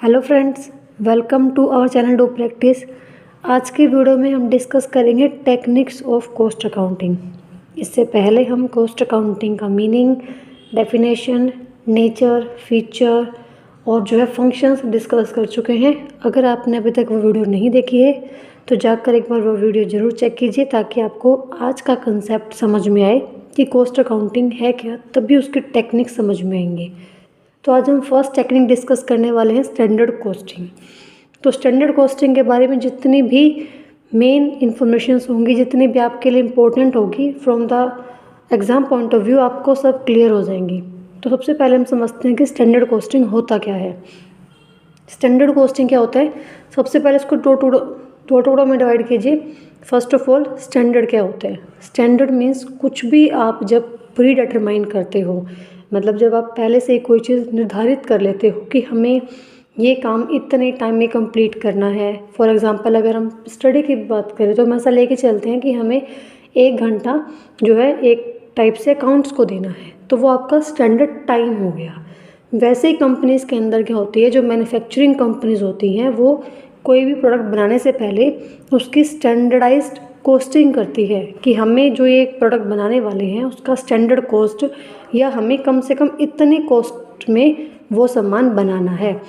Hello friends, welcome to our channel do practice. आज की video में हम डिस्कस करेंगे टेक्निक्स ऑफ कॉस्ट अकाउंटिंग। इससे पहले हम कॉस्ट अकाउंटिंग का मीनिंग, डेफिनेशन, नेचर, फीचर और जो है फंक्शंस डिस्कस कर चुके हैं। अगर आपने अभी तक वो वीडियो नहीं देखी है तो जाकर एक बार वो वीडियो ज़रूर चेक कीजिए ताकि आपको आज का कंसेप्ट समझ में आए कि कॉस्ट अकाउंटिंग है क्या, तभी उसकी टेक्निक समझ में आएंगे। तो आज हम फर्स्ट टेक्निक डिस्कस करने वाले हैं स्टैंडर्ड कॉस्टिंग। तो स्टैंडर्ड कॉस्टिंग के बारे में जितनी भी मेन इन्फॉर्मेशंस होंगी, जितनी भी आपके लिए इम्पोर्टेंट होगी from the exam point of view, आपको सब क्लियर हो जाएंगी। तो सबसे पहले हम समझते हैं कि स्टैंडर्ड कॉस्टिंग होता क्या है। स्टैंडर्ड कॉस्टिंग क्या होता है, सबसे पहले इसको दो टुकड़ों में डिवाइड कीजिए। फर्स्ट ऑफ ऑल, स्टैंडर्ड क्या होता है। स्टैंडर्ड मीन्स कुछ भी आप जब प्री डिटरमाइन करते हो, मतलब जब आप पहले से कोई चीज़ निर्धारित कर लेते हो कि हमें ये काम इतने टाइम में कंप्लीट करना है। फॉर एग्जांपल अगर हम स्टडी की बात करें तो हम ऐसा लेके चलते हैं कि हमें 1 घंटा जो है एक टाइप से अकाउंट्स को देना है, तो वो आपका स्टैंडर्ड टाइम हो गया। वैसे ही कंपनीज़ के अंदर क्या होती है, जो मैन्युफैक्चरिंग कंपनीज़ होती हैं वो कोई भी प्रोडक्ट बनाने से पहले उसकी स्टैंडर्डाइज्ड कॉस्टिंग करती है कि हमें जो ये प्रोडक्ट बनाने वाले हैं उसका स्टैंडर्ड कॉस्ट या हमें कम से कम इतने कॉस्ट में वो सामान बनाना है।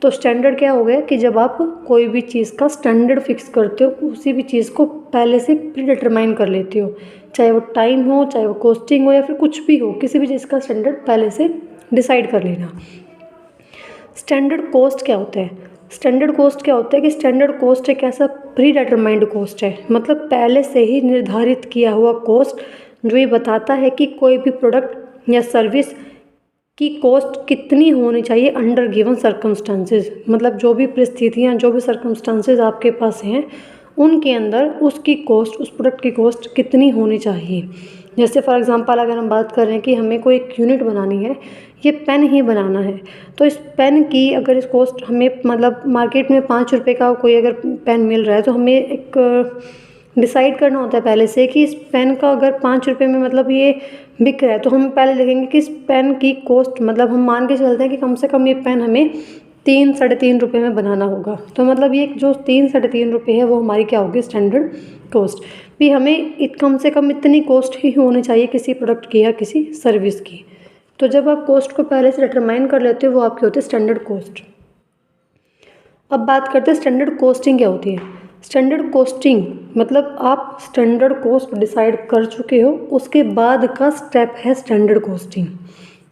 तो स्टैंडर्ड क्या हो गया कि जब आप कोई भी चीज़ का स्टैंडर्ड फिक्स करते हो, उसी भी चीज़ को पहले से प्री डिटरमाइन कर लेते हो, चाहे वो टाइम हो, चाहे वो कॉस्टिंग हो या फिर कुछ भी हो, किसी भी चीज़ का स्टैंडर्ड पहले से डिसाइड कर लेना। स्टैंडर्ड कॉस्ट क्या होता है। स्टैंडर्ड कॉस्ट क्या होता है कि स्टैंडर्ड कॉस्ट एक ऐसा प्री डिटरमाइंड कॉस्ट है, मतलब पहले से ही निर्धारित किया हुआ कॉस्ट, जो ये बताता है कि कोई भी प्रोडक्ट या सर्विस की कॉस्ट कितनी होनी चाहिए अंडर गिवन सर्कमस्टांसेस। मतलब जो भी परिस्थितियाँ, जो भी सर्कमस्टांसेस आपके पास हैं, उनके अंदर उसकी कॉस्ट, उस प्रोडक्ट की कॉस्ट कितनी होनी चाहिए। जैसे फॉर एग्जांपल अगर हम बात कर रहे हैं कि हमें कोई एक यूनिट बनानी है, ये पेन ही बनाना है, तो इस पेन की अगर इस कॉस्ट हमें, मतलब मार्केट में 5 रुपये का कोई अगर पेन मिल रहा है, तो हमें एक डिसाइड करना होता है पहले से कि इस पेन का अगर 5 रुपये में मतलब ये बिक रहा है, तो हम पहले देखेंगे कि इस पेन की कॉस्ट, मतलब हम मान के चलते हैं कि कम से कम ये पेन हमें 3 साढ़े 3 रुपये में बनाना होगा। तो मतलब ये जो 3 साढ़े 3 रुपये है वो हमारी क्या होगी, स्टैंडर्ड कॉस्ट। भी हमें कम से कम इतनी कॉस्ट ही होनी चाहिए किसी प्रोडक्ट की या किसी सर्विस की। तो जब आप कॉस्ट को पहले से डिटरमाइन कर लेते हो, वो आपकी होती है स्टैंडर्ड कॉस्ट। अब बात करते हैं स्टैंडर्ड कॉस्टिंग क्या होती है। स्टैंडर्ड कॉस्टिंग मतलब आप स्टैंडर्ड कॉस्ट डिसाइड कर चुके हो, उसके बाद का स्टेप है स्टैंडर्ड कॉस्टिंग।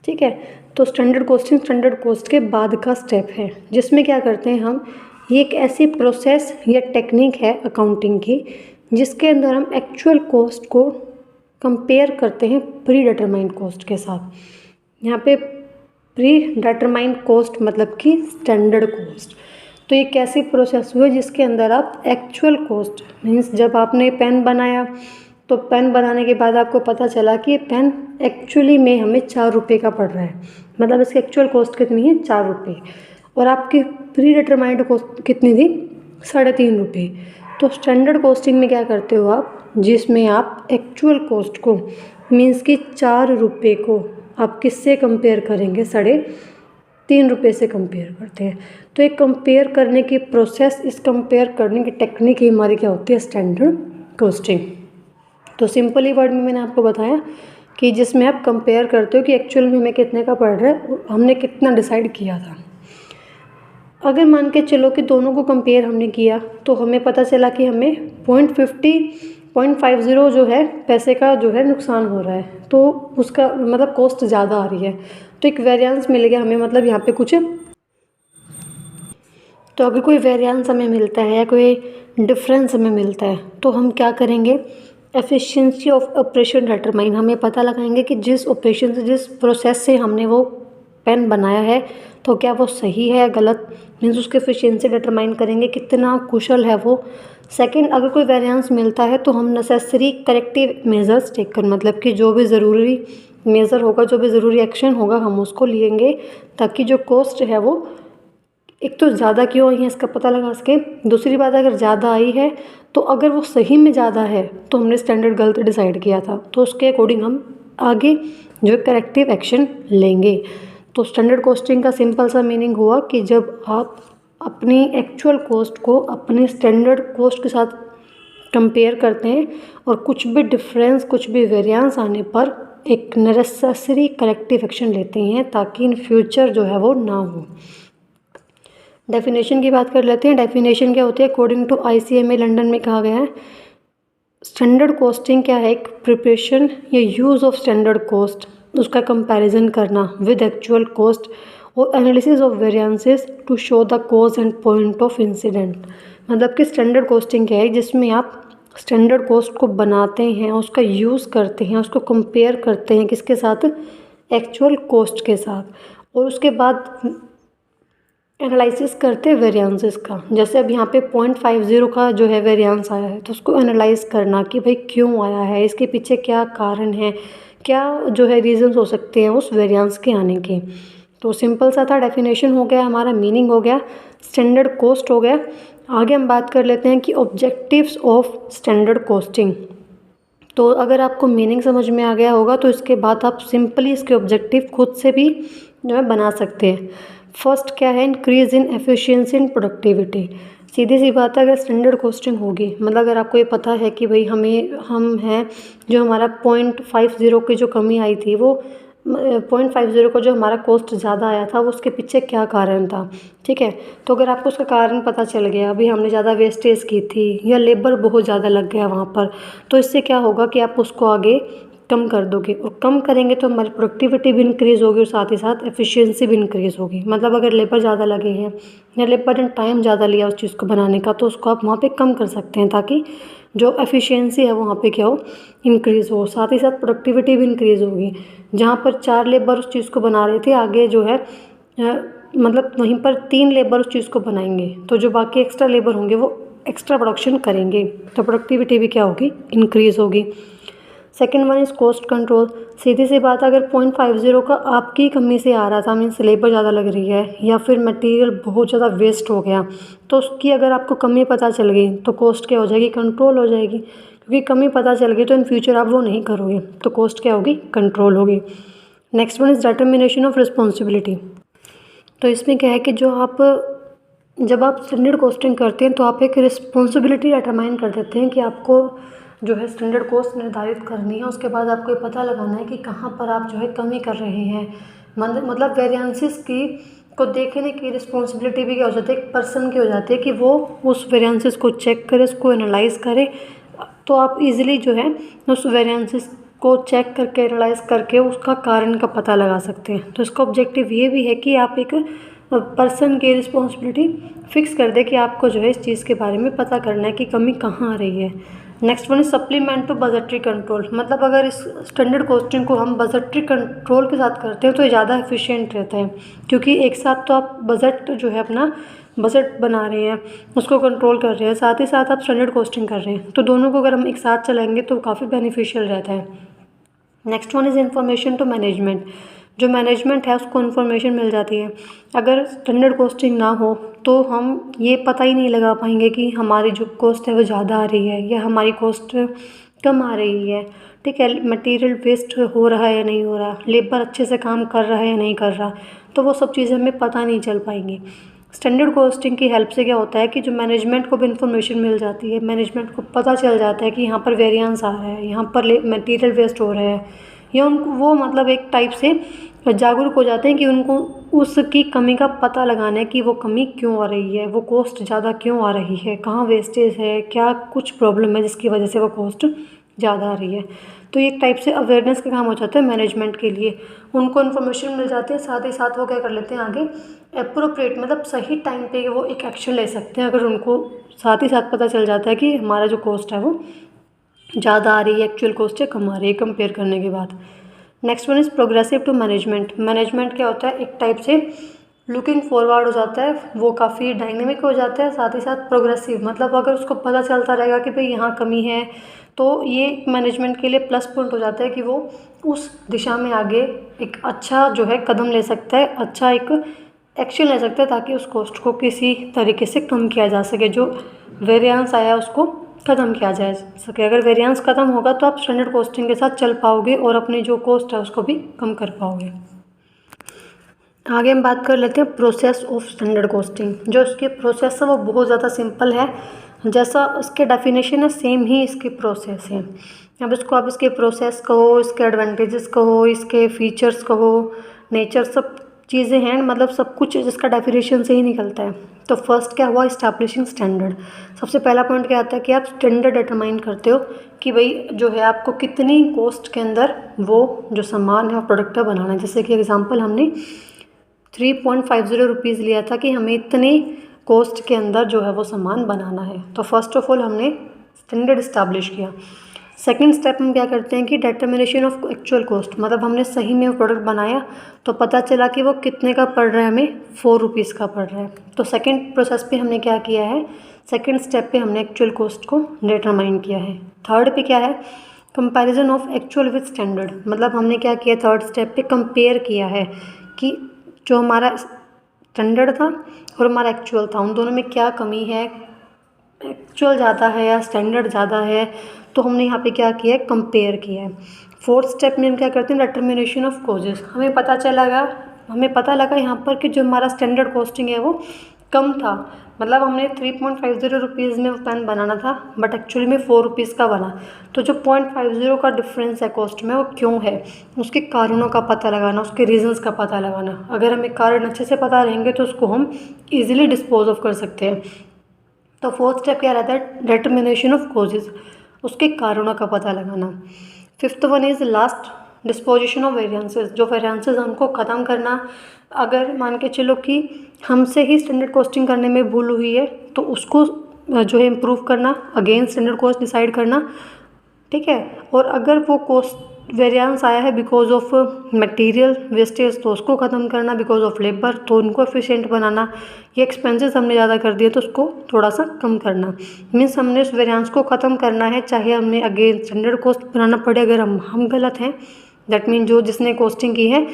ठीक है, तो स्टैंडर्ड कॉस्टिंग स्टैंडर्ड कॉस्ट के बाद का स्टेप है, जिसमें क्या करते हैं हम, ये एक ऐसी प्रोसेस या टेक्निक है अकाउंटिंग की जिसके अंदर हम एक्चुअल कॉस्ट को कंपेयर करते हैं प्री डिटरमाइंड कॉस्ट के साथ। यहाँ पे प्री डिटरमाइंड कॉस्ट मतलब कि स्टैंडर्ड कॉस्ट। तो ये कैसी प्रोसेस हुई जिसके अंदर आप एक्चुअल कॉस्ट, मीन्स जब आपने पेन बनाया तो पेन बनाने के बाद आपको पता चला कि ये पेन एक्चुअली में हमें 4 रुपये का पड़ रहा है, मतलब इसकी एक्चुअल कॉस्ट कितनी है, 4 रुपये, और आपकी प्री डिटरमाइंड कॉस्ट कितनी थी, 3.5 रुपये। तो स्टैंडर्ड कॉस्टिंग में क्या करते हो आप, जिसमें आप एक्चुअल कॉस्ट को, मीन्स कि 4 रुपये को आप किससे कंपेयर करेंगे, 3.5 रुपये से कंपेयर करते हैं। तो एक कंपेयर करने की प्रोसेस, इस कंपेयर करने की टेक्निक ही हमारी क्या होती है, स्टैंडर्ड कॉस्टिंग। तो सिंपली वर्ड में मैंने आपको बताया कि जिसमें आप कंपेयर करते हो कि एक्चुअल में हमें कितने का पड़ रहा है, हमने कितना डिसाइड किया था। अगर मान के चलो कि दोनों को कंपेयर हमने किया तो हमें पता चला कि हमें 0.50 जो है पैसे का जो है नुकसान हो रहा है, तो उसका मतलब कॉस्ट ज़्यादा आ रही है, तो एक वेरिएंस मिल गया हमें, मतलब यहाँ पे कुछ। तो अगर कोई वेरिएंस हमें मिलता है या कोई डिफरेंस हमें मिलता है तो हम क्या करेंगे, एफिशिएंसी ऑफ ऑपरेशन डिटरमाइन, हमें पता लगाएंगे कि जिस ऑपरेशन से, जिस प्रोसेस से हमने वो पेन बनाया है, तो क्या वो सही है या गलत, मीन्स उसकी एफिशिएंसी डिटरमाइन करेंगे, कितना कुशल है वो। सेकंड, अगर कोई वेरिएंस मिलता है तो हम नेसेसरी करेक्टिव मेजर्स टेक कर, मतलब कि जो भी ज़रूरी मेज़र होगा, जो भी ज़रूरी एक्शन होगा, हम उसको लेंगे ताकि जो कॉस्ट है वो एक तो ज़्यादा क्यों आई है इसका पता लगा सके। दूसरी बात, अगर ज़्यादा आई है तो अगर वो सही में ज़्यादा है तो हमने स्टैंडर्ड गलत डिसाइड किया था, तो उसके अकॉर्डिंग हम आगे जो करेक्टिव एक्शन लेंगे। तो स्टैंडर्ड कॉस्टिंग का सिंपल सा मीनिंग हुआ कि जब आप अपनी एक्चुअल कॉस्ट को अपनी स्टैंडर्ड कॉस्ट के साथ कंपेयर करते हैं और कुछ भी डिफरेंस, कुछ भी वेरिएंस आने पर एक नेसेसरी करेक्टिव एक्शन लेते हैं ताकि इन फ्यूचर जो है वो ना हो। डेफिनेशन की बात कर लेते हैं। डेफिनेशन क्या होती है? अकॉर्डिंग टू ICMA लंदन में कहा गया है, स्टैंडर्ड कॉस्टिंग क्या है? एक प्रिपरेशन या यूज़ ऑफ स्टैंडर्ड कॉस्ट, उसका कंपैरिजन करना विद एक्चुअल कॉस्ट और analysis of variances to show the cause and point of incident. मतलब कि स्टैंडर्ड कॉस्टिंग क्या है? जिसमें आप स्टैंडर्ड कॉस्ट को बनाते हैं, उसका यूज़ करते हैं, उसको कंपेयर करते हैं किसके साथ? एक्चुअल कॉस्ट के साथ, और उसके बाद एनालिसिस करते हैं वेरिएंसेस का। जैसे अब यहाँ पे 0.50 का जो है वेरिएंस आया है, तो उसको एनालाइज करना कि भाई क्यों आया है, इसके पीछे क्या कारण है, क्या जो है रीजंस हो सकते हैं उस वेरिएंस के आने के। तो सिंपल सा था, डेफिनेशन हो गया हमारा, मीनिंग हो गया, स्टैंडर्ड कॉस्ट हो गया। आगे हम बात कर लेते हैं कि ऑब्जेक्टिव्स ऑफ स्टैंडर्ड कॉस्टिंग। तो अगर आपको मीनिंग समझ में आ गया होगा तो इसके बाद आप सिंपली इसके ऑब्जेक्टिव खुद से भी जो है बना सकते हैं। फर्स्ट क्या है? Increase in efficiency and productivity. सीधी सी बात है, अगर स्टैंडर्ड कॉस्टिंग होगी, मतलब अगर आपको ये पता है कि भाई हम हैं जो हमारा 0.50 की जो कमी आई थी, वो 0.50 को जो हमारा कॉस्ट ज़्यादा आया था, वो उसके पीछे क्या कारण था, ठीक है। तो अगर आपको उसका कारण पता चल गया, अभी हमने ज़्यादा वेस्टेज की थी या लेबर बहुत ज़्यादा लग गया वहाँ पर, तो इससे क्या होगा कि आप उसको आगे कम कर दोगे, और कम करेंगे तो हमारी प्रोडक्टिविटी भी इंक्रीज़ होगी और साथ ही साथ एफिशिएंसी भी इंक्रीज़ होगी। मतलब अगर लेबर ज़्यादा लगे हैं या लेबर ने टाइम ज़्यादा लिया उस चीज़ को बनाने का, तो उसको आप वहाँ पे कम कर सकते हैं ताकि जो एफिशिएंसी है वो वहाँ पे क्या हो? इंक्रीज़ हो। साथ ही साथ प्रोडक्टिविटी भी इंक्रीज़ होगी। जहाँ पर 4 लेबर उस चीज़ को बना रहे थे, आगे जो है मतलब वहीं पर 3 लेबर उस चीज़ को बनाएंगे, तो जो बाकी एक्स्ट्रा लेबर होंगे वो एक्स्ट्रा प्रोडक्शन करेंगे, तो प्रोडक्टिविटी भी क्या होगी? इंक्रीज़ होगी। Second one is cost control. सीधी सी बात है, अगर 0.50 का आपकी कमी से आ रहा था, मीन्स लेबर ज़्यादा लग रही है या फिर मटेरियल बहुत ज़्यादा वेस्ट हो गया, तो उसकी अगर आपको कमी पता चल गई तो कॉस्ट क्या हो जाएगी? कंट्रोल हो जाएगी। क्योंकि कमी पता चल गई तो इन फ्यूचर आप वो नहीं करोगे, तो कॉस्ट क्या होगी? कंट्रोल होगी। Next one is determination of responsibility. तो इसमें क्या है कि जब आप स्टैंडर्ड कॉस्टिंग करते हैं तो आप एक रिस्पॉन्सिबिलिटी डिटरमाइन कर देते हैं कि आपको जो है स्टैंडर्ड कॉस्ट निर्धारित करनी है। उसके बाद आपको ये पता लगाना है कि कहाँ पर आप जो है कमी कर रहे हैं। मतलब वेरिएंसेस की को देखने की रिस्पॉन्सिबिलिटी भी क्या हो जाती है? एक पर्सन की हो जाती है कि वो उस वेरिएंसेस को चेक करे, उसको एनालाइज करे। तो आप इजीली जो है उस वेरिएंसेस को चेक करके, एनालाइज करके उसका कारण का पता लगा सकते हैं। तो इसका ऑब्जेक्टिव ये भी है कि आप एक पर्सन की रिस्पॉन्सिबिलिटी फिक्स कर दे कि आपको जो है इस चीज़ के बारे में पता करना है कि कमी कहाँ आ रही है। Next one is supplement to budgetary control. मतलब अगर इस स्टैंडर्ड कॉस्टिंग को हम बजटरी कंट्रोल के साथ करते हैं तो ये ज़्यादा एफिशिएंट रहता है, क्योंकि एक साथ तो आप बजट जो है अपना बजट बना रहे हैं, उसको कंट्रोल कर रहे हैं, साथ ही साथ आप स्टैंडर्ड कॉस्टिंग कर रहे हैं, तो दोनों को अगर हम एक साथ चलाएंगे तो काफ़ी बेनिफिशियल रहता है। Next one is information to management. जो मैनेजमेंट है उसको इन्फॉर्मेशन मिल जाती है। अगर स्टैंडर्ड कॉस्टिंग ना हो तो हम ये पता ही नहीं लगा पाएंगे कि हमारी जो कॉस्ट है वो ज़्यादा आ रही है या हमारी कॉस्ट कम आ रही है, ठीक है। मटेरियल वेस्ट हो रहा है या नहीं हो रहा, लेबर अच्छे से काम कर रहा है या नहीं कर रहा, तो वो सब चीज़ें हमें पता नहीं चल पाएंगी। स्टैंडर्ड कॉस्टिंग की हेल्प से क्या होता है कि जो मैनेजमेंट को भी इन्फॉर्मेशन मिल जाती है, मैनेजमेंट को पता चल जाता है कि यहाँ पर वेरिएंस आ रहा है, यहाँ पर मटेरियल वेस्ट हो रहा है, या उनको वो मतलब एक टाइप से जागरूक हो जाते हैं कि उनको उसकी कमी का पता लगाना है कि वो कमी क्यों आ रही है, वो कॉस्ट ज़्यादा क्यों आ रही है, कहाँ वेस्टेज है, क्या कुछ प्रॉब्लम है जिसकी वजह से वो कॉस्ट ज़्यादा आ रही है। तो ये एक टाइप से अवेयरनेस का काम हो जाता है मैनेजमेंट के लिए। उनको इन्फॉर्मेशन मिल जाती है, साथ ही साथ वो क्या कर लेते हैं आगे एप्रोप्रिएट, मतलब सही टाइम पे वो एक एक्शन ले सकते हैं अगर उनको साथ ही साथ पता चल जाता है कि हमारा जो कॉस्ट है वो ज़्यादा आ रही है, एक्चुअल कॉस्ट से कम आ रही है कंपेयर करने के बाद। Next one is progressive to management. Management क्या होता है? एक टाइप से लुकिंग फॉरवर्ड हो जाता है, वो काफ़ी डायनेमिक हो जाता है, साथ ही साथ प्रोग्रेसिव, मतलब अगर उसको पता चलता रहेगा कि भाई यहाँ कमी है, तो ये मैनेजमेंट के लिए प्लस पॉइंट हो जाता है कि वो उस दिशा में आगे एक अच्छा जो है कदम ले सकता है, अच्छा एक एक्शन ले सकता है ताकि उस कॉस्ट को किसी तरीके से कम किया जा सके, जो वेरिएंस आया उसको ख़त्म किया जा सके। अगर वेरिएंस ख़त्म होगा तो आप स्टैंडर्ड कॉस्टिंग के साथ चल पाओगे और अपनी जो कॉस्ट है उसको भी कम कर पाओगे। आगे हम बात कर लेते हैं प्रोसेस ऑफ स्टैंडर्ड कॉस्टिंग। जो इसकी प्रोसेस है वो बहुत ज़्यादा सिंपल है, जैसा इसके डेफिनेशन है सेम ही इसकी प्रोसेस है। अब इसको आप इसके प्रोसेस कहो, इसके एडवांटेजेस कहो, इसके फीचर्स कहो, नेचर, सब चीज़ें हैं, मतलब सब कुछ जिसका डेफिनेशन से ही निकलता है। तो फर्स्ट क्या हुआ, इस्टेब्लिशिंग स्टैंडर्ड। सबसे पहला पॉइंट क्या आता है कि आप स्टैंडर्ड डिटरमाइन करते हो कि भाई जो है आपको कितनी कॉस्ट के अंदर वो जो सामान है वो प्रोडक्ट का बनाना है। जैसे कि एग्जांपल हमने 3.50 रुपीज़ लिया था कि हमें इतनी कॉस्ट के अंदर जो है वो सामान बनाना है। तो फर्स्ट ऑफ ऑल हमने स्टैंडर्ड इस्टेब्लिश किया। सेकंड स्टेप हम क्या करते हैं कि डिटर्मिनेशन ऑफ एक्चुअल कॉस्ट, मतलब हमने सही में वो प्रोडक्ट बनाया तो पता चला कि वो कितने का पड़ रहा है, हमें 4 रुपीज़ का पड़ रहा है। तो सेकंड प्रोसेस पे हमने क्या किया है, सेकंड स्टेप पे हमने एक्चुअल कॉस्ट को डिटरमाइन किया है। थर्ड पे क्या है, comparison of actual with standard, मतलब हमने क्या किया, थर्ड स्टेप पे कंपेयर किया है कि जो हमारा स्टैंडर्ड था और हमारा एक्चुअल था उन दोनों में क्या कमी है, एक्चुअल ज़्यादा है या स्टैंडर्ड ज़्यादा है। तो हमने यहाँ पे क्या किया है, कंपेयर किया है। फोर्थ स्टेप में हम क्या करते हैं, डिटर्मिनेशन ऑफ कॉजेज़। हमें पता लगा यहाँ पर कि जो हमारा स्टैंडर्ड कॉस्टिंग है वो कम था, मतलब हमने 3.50 रुपीज़ में वो पेन बनाना था बट एक्चुअली में 4 रुपीज़ का बना। तो जो 0.50 का डिफरेंस है कॉस्ट में वो क्यों है, उसके कारणों का पता लगाना, उसके रीजंस का पता लगाना। अगर हमें कारण अच्छे से पता रहेंगे तो उसको हम ईजिली डिस्पोज ऑफ कर सकते हैं। तो फोर्थ स्टेप क्या रहता है, डिटर्मिनेशन ऑफ कॉजेज़, उसके कारणों का पता लगाना। Fifth one is last, disposition of variances. जो वेरिएंसेस हैं उनको ख़त्म करना। अगर मान के चलो कि हमसे ही स्टैंडर्ड कॉस्टिंग करने में भूल हुई है तो उसको जो है इम्प्रूव करना, अगेन स्टैंडर्ड कॉस्ट डिसाइड करना, ठीक है। और अगर वो कॉस्ट वेरिएंस आया है बिकॉज ऑफ मटेरियल वेस्टेज तो उसको ख़त्म करना, बिकॉज ऑफ लेबर तो उनको एफिशिएंट बनाना। ये एक्सपेंसेस हमने ज़्यादा कर दिए तो उसको थोड़ा सा कम करना। मीन्स हमने उस वेरिएंस को ख़त्म करना है, चाहे हमें अगेन स्टैंडर्ड कॉस्ट बनाना पड़े अगर हम गलत हैं, दैट मीन जो जिसने कॉस्टिंग की है,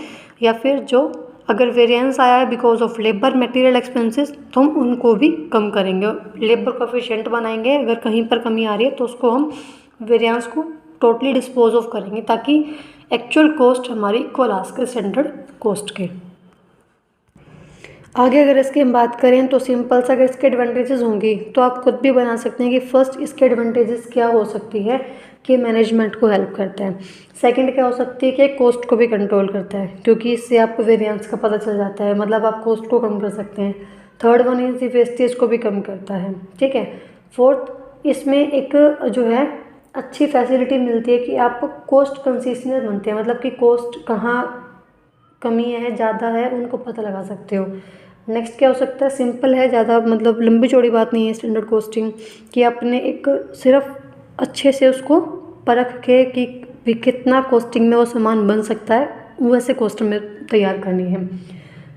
या फिर जो अगर वेरिएंस आया है because of labour material expenses तो हम उनको भी कम करेंगे, लेबर को एफिशिएंट बनाएंगे। अगर कहीं पर कमी आ रही है तो उसको हम वेरिएंस को टोटली डिस्पोज ऑफ करेंगे ताकि एक्चुअल कॉस्ट हमारी इक्वल आ सके स्टैंडर्ड कॉस्ट के। आगे अगर इसकी हम बात करें तो सिंपल सा अगर इसके एडवांटेजेस होंगी तो आप खुद भी बना सकते हैं कि फर्स्ट इसके एडवांटेजेस क्या हो सकती है कि मैनेजमेंट को हेल्प करता है। सेकंड क्या हो सकती है कि कॉस्ट को भी कंट्रोल करता है क्योंकि इससे आपको वेरिएंस का पता चल जाता है, मतलब आप कॉस्ट को कम कर सकते हैं। थर्ड वन इज वेस्टेज को भी कम करता है, ठीक है। फोर्थ, इसमें एक जो है अच्छी फैसिलिटी मिलती है कि आप कॉस्ट कंसिस्टेंट बनते हैं, मतलब कि कॉस्ट कहाँ कमी है ज़्यादा है उनको पता लगा सकते हो। नेक्स्ट क्या हो सकता है, सिंपल है, ज़्यादा मतलब लंबी चौड़ी बात नहीं है स्टैंडर्ड कॉस्टिंग कि आपने एक सिर्फ अच्छे से उसको परख के कि भी कितना कॉस्टिंग में वो सामान बन सकता है वैसे कॉस्ट में तैयार करनी है।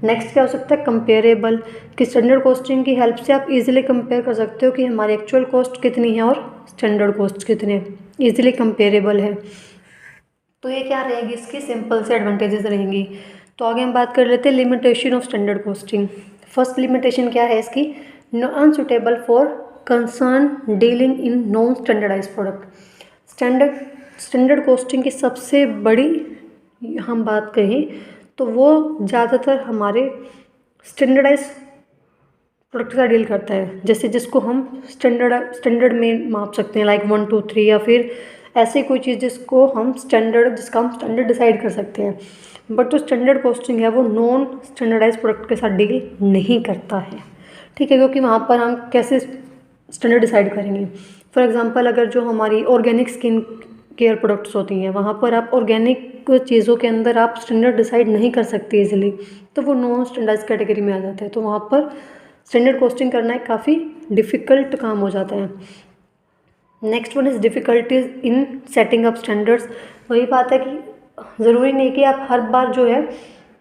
नेक्स्ट क्या हो सकता है, कंपेरेबल, कि स्टैंडर्ड कॉस्टिंग की हेल्प से आप इजीली कंपेयर कर सकते हो कि हमारी एक्चुअल कॉस्ट कितनी है और स्टैंडर्ड कॉस्ट कितनी है, इजीली कंपेरेबल है। तो ये क्या रहेगी, इसकी सिंपल से एडवांटेजेस रहेंगी। तो आगे हम बात कर लेते हैं limitation of standard costing. First limitation क्या है इसकी, unsuitable for concern dealing in non standardise product. Standard costing की सबसे बड़ी हम बात करें तो वो ज़्यादातर हमारे स्टैंडर्डाइज प्रोडक्ट का डील करता है, जैसे जिसको हम स्टैंडर्ड में माप सकते हैं, लाइक 1 2 3, या फिर ऐसी कोई चीज़ जिसका हम स्टैंडर्ड डिसाइड कर सकते हैं। बट जो स्टैंडर्ड कॉस्टिंग है वो नॉन स्टैंडर्डाइज प्रोडक्ट के साथ डील नहीं करता है, ठीक है, क्योंकि वहाँ पर हम कैसे स्टैंडर्ड डिसाइड करेंगे। फॉर एग्जांपल अगर जो हमारी ऑर्गेनिक स्किन केयर प्रोडक्ट्स होती हैं वहाँ पर आप ऑर्गेनिक चीज़ों के अंदर आप स्टैंडर्ड डिसाइड नहीं कर सकते इजीली, तो वो नॉन स्टैंडर्डाइज कैटेगरी में आ जाता है। तो वहाँ पर स्टैंडर्ड कॉस्टिंग करना एक काफ़ी डिफ़िकल्ट काम हो जाता है। Next one is difficulties in setting up standards. वही बात है कि ज़रूरी नहीं कि आप हर बार जो है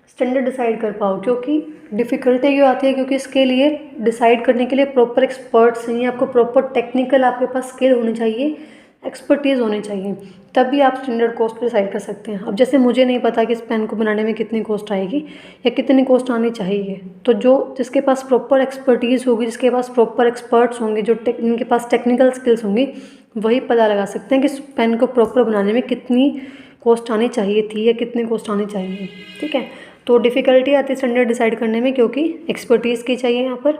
स्टैंडर्ड डिसाइड कर पाओ, क्योंकि डिफ़िकल्टी क्यों आती है, क्योंकि इसके लिए डिसाइड करने के लिए प्रॉपर एक्सपर्ट्स चाहिए, आपको प्रॉपर टेक्निकल आपके पास स्किल होनी चाहिए, एक्सपर्टीज़ होनी चाहिए, तभी आप स्टैंडर्ड कॉस्ट डिसाइड कर सकते हैं। अब जैसे मुझे नहीं पता कि इस पेन को बनाने में कितनी कॉस्ट आएगी या कितनी कॉस्ट आनी चाहिए, तो जिसके पास प्रॉपर एक्सपर्टीज़ होगी, जिसके पास प्रॉपर एक्सपर्ट्स होंगे, जिनके पास टेक्निकल स्किल्स होंगी, वही पता लगा सकते हैं कि इस पेन को प्रॉपर बनाने में कितनी कॉस्ट आनी चाहिए थी या कितनी कॉस्ट आनी चाहिए, ठीक है। तो डिफ़िकल्टी आती है स्टैंडर्ड डिसाइड करने में, क्योंकि एक्सपर्टीज़ की चाहिए यहाँ पर।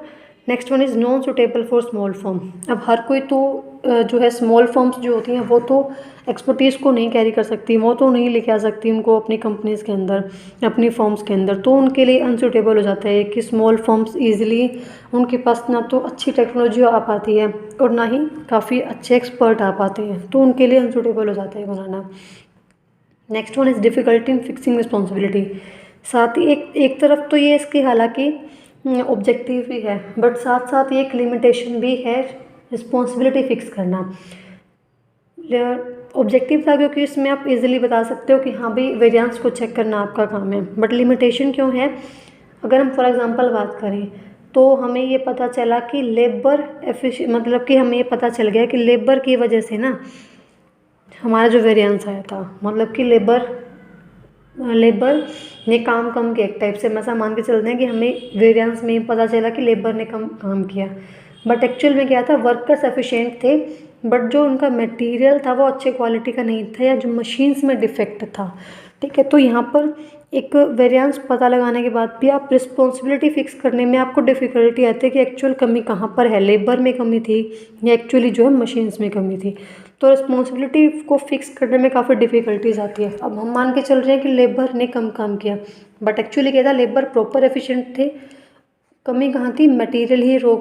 Next one is non suitable for small firm. अब हर कोई तो जो है स्मॉल फर्म्स जो होती हैं वो तो एक्सपर्टीज़ को नहीं कैरी कर सकती, वो तो नहीं लेके आ सकती उनको अपनी कंपनीज़ के अंदर, अपनी फर्म्स के अंदर, तो उनके लिए अनसुटेबल हो जाता है कि स्मॉल फर्म्स ईजिली उनके पास ना तो अच्छी टेक्नोलॉजी आ पाती है और ना ही काफ़ी अच्छे एक्सपर्ट आ पाते हैं, तो उनके लिए अनसुटेबल हो जाता है बनाना। Next one is difficulty in fixing responsibility. साथ ही एक तरफ तो ये इसकी हालांकि ऑब्जेक्टिव भी है, बट साथ साथ ये एक लिमिटेशन भी है रिस्पॉन्सिबिलिटी फिक्स करना। ऑब्जेक्टिव था क्योंकि इसमें आप इजीली बता सकते हो कि हाँ भाई वेरिएंस को चेक करना आपका काम है, बट लिमिटेशन क्यों है? अगर हम फॉर एग्जांपल बात करें तो हमें ये पता चला कि लेबर मतलब कि हमें ये पता चल गया कि लेबर की वजह से ना हमारा जो वेरिएंस आया था, मतलब कि लेबर ने काम कम किया, एक टाइप से हम ऐसा मान के चलते हैं कि हमें वेरिएंस में पता चला कि लेबर ने कम काम किया, बट एक्चुअल में क्या था, वर्कर्स एफिशिएंट थे बट जो उनका मटेरियल था वो अच्छे क्वालिटी का नहीं था या जो मशीन्स में डिफेक्ट था। ठीक है, तो यहाँ पर एक वेरिएंस पता लगाने के बाद भी आप रिस्पॉन्सिबिलिटी फिक्स करने में आपको डिफ़िकल्टी आती है कि एक्चुअल कमी कहाँ पर है, लेबर में कमी थी या एक्चुअली जो है मशीन्स में कमी थी। तो रिस्पॉन्सिबिलिटी को फिक्स करने में काफ़ी डिफ़िकल्टीज आती है। अब हम मान के चल रहे हैं कि लेबर ने कम काम किया, बट एक्चुअली क्या था, लेबर प्रॉपर एफिशिएंट थे, कमी कहाँ थी, मटेरियल ही लो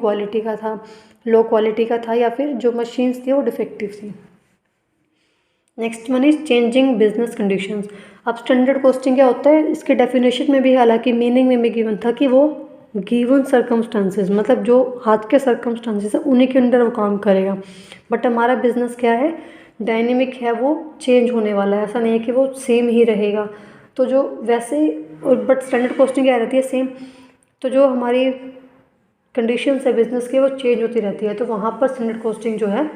क्वालिटी का था या फिर जो मशीन्स थी वो डिफेक्टिव थी। Next one is changing business conditions. अब स्टैंडर्ड कॉस्टिंग क्या होता है, इसके डेफिनेशन में भी हालांकि मीनिंग में भी गिवन था कि वो गिवन सर्कमस्टांसेस, मतलब जो हाथ के सर्कमस्टांसेस हैं उन्हीं के अंदर वो काम करेगा। बट हमारा बिजनेस क्या है, डायनेमिक है, वो चेंज होने वाला है, ऐसा नहीं है कि वो सेम ही रहेगा। तो जो वैसे बट स्टैंडर्ड कॉस्टिंग क्या रहती है, सेम। तो जो हमारी कंडीशंस है बिजनेस की वो चेंज होती रहती है, तो वहाँ पर स्टैंडर्ड कॉस्टिंग जो है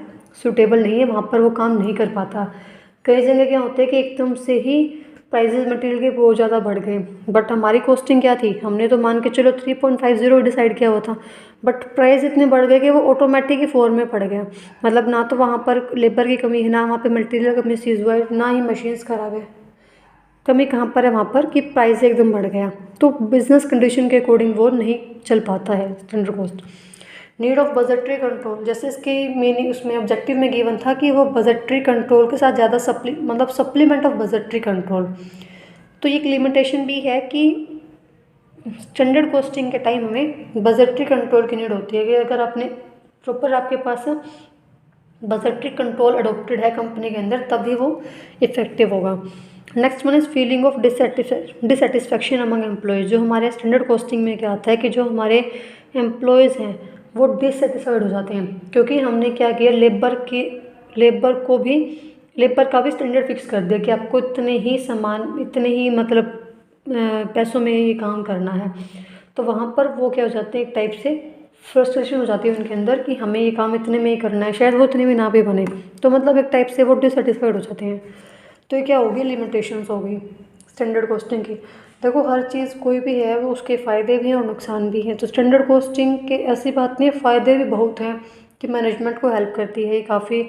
सूटेबल नहीं है, वहाँ पर वो काम नहीं कर पाता। कई जगह क्या होता है कि एकदम से ही प्राइजेज मटेरियल के बहुत ज़्यादा बढ़ गए, बट हमारी कॉस्टिंग क्या थी, हमने तो मान के चलो 3.50 डिसाइड किया हुआ था, बट प्राइस इतने बढ़ गए कि वो ऑटोमेटिक ही 4 में पड़ गया। मतलब ना तो वहाँ पर लेबर की कमी है, ना वहाँ पर मटेरियल का मिसयूज़ हुआ है, ना ही मशीन्स खराब है। कमी कहाँ पर है, वहाँ पर कि प्राइस एकदम बढ़ गया, तो बिजनेस कंडीशन के अकॉर्डिंग वो नहीं चल पाता है standard cost. Need of budgetary control, जैसे इसकी मीनिंग उसमें ऑब्जेक्टिव में गिवन था कि वो बजटरी कंट्रोल के साथ ज़्यादा सप्लीमेंट ऑफ बजटरी कंट्रोल। तो ये एक लिमिटेशन भी है कि स्टैंडर्ड कॉस्टिंग के टाइम में बजटरी कंट्रोल की नीड होती है कि अगर आपने प्रॉपर आपके पास बजटरी कंट्रोल अडोप्टेड है कंपनी के अंदर तभी वो इफेक्टिव होगा। Next one is feeling of dissatisfaction among employees. जो हमारे स्टैंडर्ड कॉस्टिंग में क्या आता है कि जो हमारे एम्प्लॉयज़ हैं वो डिससेटिस्फाइड हो जाते हैं, क्योंकि हमने क्या किया, लेबर का भी स्टैंडर्ड फिक्स कर दिया कि आपको इतने ही मतलब पैसों में ये काम करना है। तो वहाँ पर वो क्या हो जाते हैं, एक टाइप से फ्रस्ट्रेशन हो जाती है उनके अंदर कि हमें ये काम इतने में ही करना है, शायद वो इतने में ना भी बने, तो मतलब एक टाइप से वो डिससेटिस्फाइड हो जाते हैं। तो ये क्या होगी, लिमिटेशंस हो गई स्टैंडर्ड कॉस्टिंग की। देखो हर चीज़ कोई भी है वो उसके फ़ायदे भी हैं और नुकसान भी हैं, तो स्टैंडर्ड कॉस्टिंग के ऐसी बात नहीं है, फ़ायदे भी बहुत हैं कि मैनेजमेंट को हेल्प करती है, काफ़ी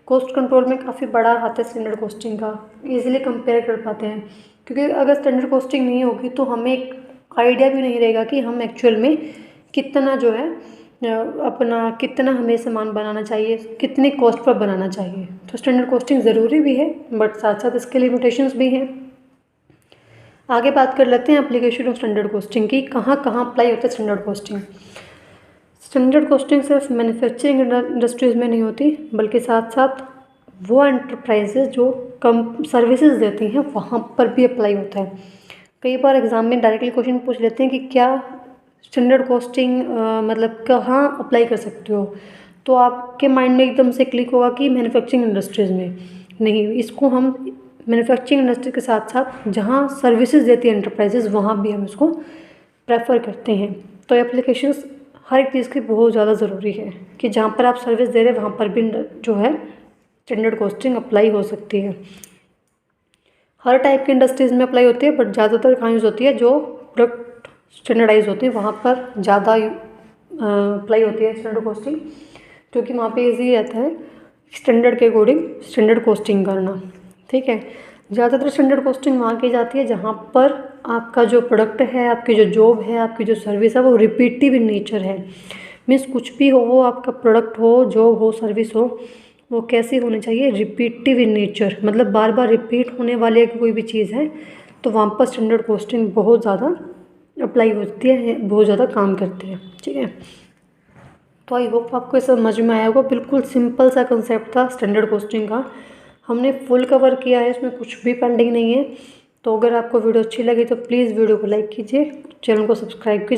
कॉस्ट कंट्रोल में काफ़ी बड़ा हाथ है स्टैंडर्ड कॉस्टिंग का, ईजिली कंपेयर कर पाते हैं। क्योंकि अगर स्टैंडर्ड कॉस्टिंग नहीं होगी तो हमें एक आइडिया भी नहीं रहेगा कि हम एक्चुअल में कितना जो है कितना हमें सामान बनाना चाहिए, कितने कॉस्ट पर बनाना चाहिए। तो स्टैंडर्ड कॉस्टिंग ज़रूरी भी है बट साथ साथ इसके लिमिटेशंस भी हैं। आगे बात कर लेते हैं एप्लीकेशन ऑफ स्टैंडर्ड कॉस्टिंग की, कहाँ कहाँ अप्लाई होता है स्टैंडर्ड कॉस्टिंग। स्टैंडर्ड कॉस्टिंग सिर्फ मैन्युफैक्चरिंग इंडस्ट्रीज़ में नहीं होती, बल्कि साथ साथ वो एंटरप्राइजेज जो कम सर्विसेज देती हैं वहाँ पर भी अप्लाई होता है। कई बार एग्ज़ाम में डायरेक्टली क्वेश्चन पूछ लेते हैं कि क्या स्टैंडर्ड कॉस्टिंग मतलब कहाँ अप्लाई कर सकते हो, तो आपके माइंड में एकदम से क्लिक होगा कि मैन्युफैक्चरिंग इंडस्ट्रीज़ में नहीं, इसको हम मैन्युफैक्चरिंग इंडस्ट्री के साथ साथ जहाँ सर्विसेज देती है एंटरप्राइजेज वहाँ भी हम इसको प्रेफर करते हैं। तो एप्लीकेशंस हर एक चीज़ की बहुत ज़्यादा ज़रूरी है कि जहाँ पर आप सर्विस दे रहे हैं वहाँ पर भी जो है स्टैंडर्ड कॉस्टिंग अप्लाई हो सकती है। हर टाइप की इंडस्ट्रीज़ में अप्लाई होती है बट ज़्यादातर कहाँ यूज़ होती है, जो प्रोडक्ट स्टैंडर्डाइज होती है वहाँ पर ज़्यादा अप्लाई होती है स्टैंडर्ड कॉस्टिंग, क्योंकि वहाँ पे ईजी रहता है स्टैंडर्ड के अकॉर्डिंग स्टैंडर्ड कॉस्टिंग करना। ठीक है, ज़्यादातर स्टैंडर्ड कॉस्टिंग वहाँ की जाती है जहाँ पर आपका जो प्रोडक्ट है, आपकी जो जॉब है, आपकी जो सर्विस है वो रिपीटिव इन नेचर है। मीन्स कुछ भी हो, वो आपका प्रोडक्ट हो, जॉब हो, सर्विस हो, वो कैसी होनी चाहिए, रिपीटिव इन नेचर, मतलब बार बार रिपीट होने वाली कोई भी चीज़ है तो वहाँ पर स्टैंडर्ड कॉस्टिंग बहुत ज़्यादा अप्लाई होती है, बहुत ज़्यादा काम करती है। ठीक है, तो आई होप आपको ये समझ में आया होगा। बिल्कुल सिंपल सा कंसेप्ट था स्टैंडर्ड कॉस्टिंग का, हमने फुल कवर किया है, इसमें कुछ भी पेंडिंग नहीं है। तो अगर आपको वीडियो अच्छी लगी तो प्लीज़ वीडियो को लाइक कीजिए, चैनल को सब्सक्राइब कीजिए।